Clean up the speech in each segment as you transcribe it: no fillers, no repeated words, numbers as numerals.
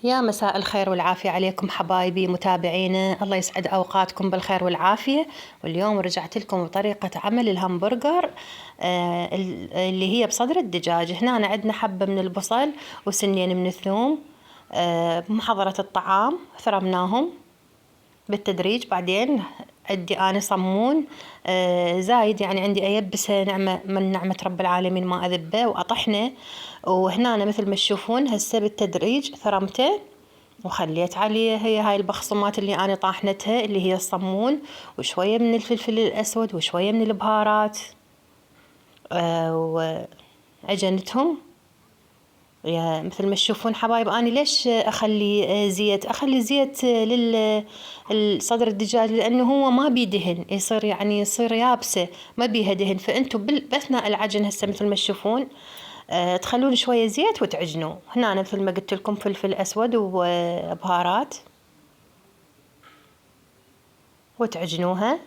يا مساء الخير والعافية عليكم حبايبي متابعينا، الله يسعد أوقاتكم بالخير والعافية. واليوم رجعت لكم بطريقة عمل الهمبرجر اللي هي بصدر الدجاج. هنا عندنا حبة من البصل وسنين من الثوم بمحضرة الطعام، ثرمناهم بالتدريج. بعدين عندي أنا صمون زايد، يعني عندي أيبسه نعمة من نعمة رب العالمين، ما أذبه وأطحنه. وهنا أنا مثل ما تشوفون هسه بالتدريج ثرمته وخليت عليه هي هاي البخصمات اللي أنا طاحنتها، اللي هي الصمون وشوية من الفلفل الأسود وشوية من البهارات وعجنتهم. يا مثل ما تشوفون حبايب، أنا ليش أخلي زيت؟ أخلي زيت للصدر الدجاج لأنه هو ما بيدهن، يصير يعني يصير يابسة ما بيها دهن. فأنتوا بأثناء العجن هسه مثل ما تشوفون تخلون شوية زيت وتعجنوه. هنا أنا مثل ما قلت لكم فلفل أسود وبهارات وتعجنوها.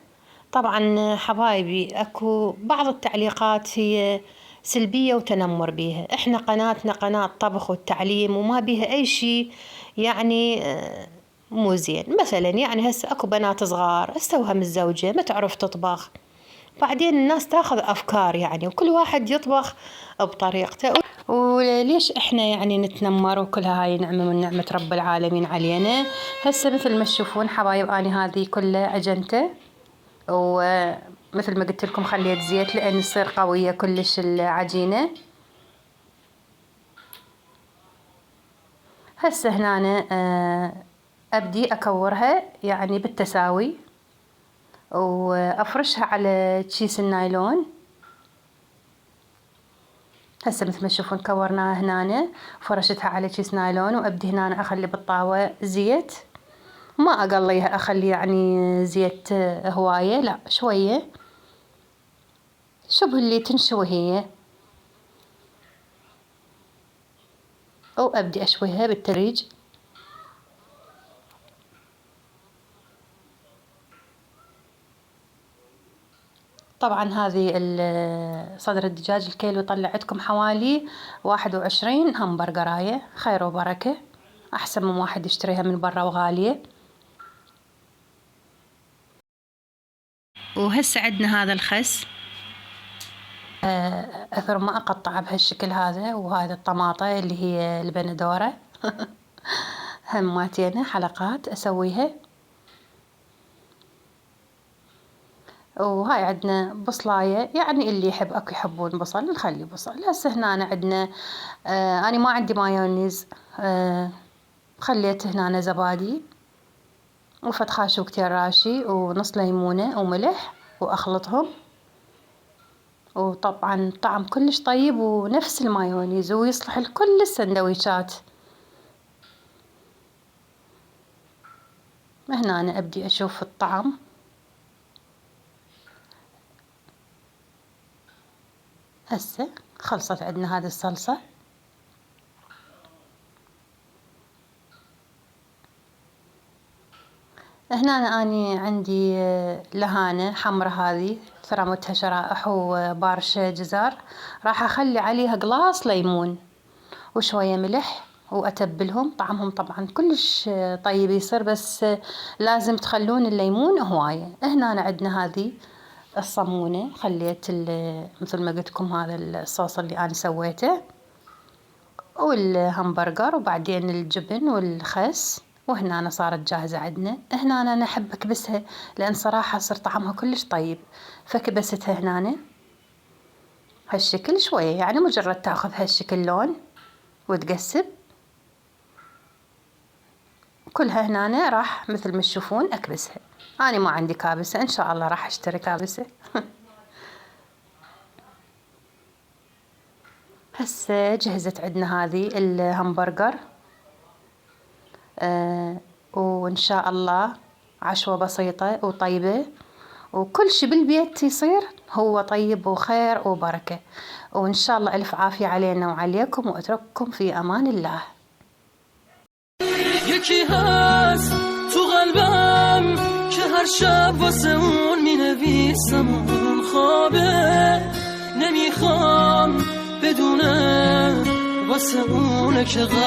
طبعا حبايبي أكو بعض التعليقات هي سلبية وتنمر بيها. إحنا قناتنا قناة طبخ والتعليم وما بيها أي شيء يعني مو زين. مثلا يعني هسه أكو بنات صغار استوها متزوجة ما تعرف تطبخ، بعدين الناس تاخذ أفكار يعني، وكل واحد يطبخ بطريقته. وليش إحنا يعني نتنمر؟ وكلها هاي نعمة من نعمة رب العالمين علينا. هسه مثل ما تشوفون حبايب أنا هذه كلها عجنته، ومثل ما قلت لكم خليت زيت لأن تصير قوية كلش العجينة. هسه هنا أنا أبدي أكورها يعني بالتساوي وأفرشها على كيس النايلون. هسه مثل ما تشوفون كورناها هنا، فرشتها على كيس نايلون، وأبدي هنا أخلي بالطاوة زيت، ما أقليها أخلي يعني زيت هواية، لا شوية شبه اللي تنشوي هي، أو أبدي أشويها بالتدريج. طبعا هذه صدر الدجاج الكيلو يطلع عندكم حوالي 21 همبرجراية، خير وبركة، أحسن من واحد يشتريها من برا وغالية. وهسه عندنا هذا الخس، أثر ما أقطعه بهالشكل هذا، وهذا الطماطة اللي هي البندورة هماتين حلقات أسويها. وهاي عندنا بصلاية، يعني اللي يحب أكو يحبون بصل نخلي بصل. هسه هنا عندنا أنا ما عندي مايونيز، خليت هنا زبادي وفد خاشوقتين راشي ونص ليمونة وملح وأخلطهم. وطبعا طعم كلش طيب ونفس المايونيز ويصلح لكل السندويشات. هنا أنا أبدي أشوف الطعم. هسه خلصت عندنا هذه الصلصة. هنا أنا عندي لهانة حمرة، هذه ثرمتها شرائح وبارش جزر، راح أخلي عليها قلاص ليمون وشوية ملح وأتبلهم. طعمهم طبعا كلش طيب يصير، بس لازم تخلون الليمون هواية. هنا عندنا هذه الصمونة، خليت مثل ما قلت لكم هذا الصوص اللي أنا سويته والهمبرجر، وبعدين الجبن والخس. وهنا أنا صارت جاهزة عندنا. هنا أنا أحب أكبسها لأن صراحة صار طعمها كلش طيب، فكبستها هنا هالشكل شوية، يعني مجرد تاخذ هالشكل لون وتقسب كلها. هنا راح مثل ما تشوفون أكبسها. أنا ما عندي كابسة، إن شاء الله راح أشتري كابسة. هسه جهزت عندنا هذه الهمبرجر، وإن شاء الله عشوة بسيطة وطيبة، وكل شي بالبيت يصير هو طيب وخير وبركة. وإن شاء الله ألف عافية علينا وعليكم، وأترككم في أمان الله. یکی هست تو قلبم که هر شب واسه اون مینویسم، اون خوابه نمیخوام بدونه واسه اونه که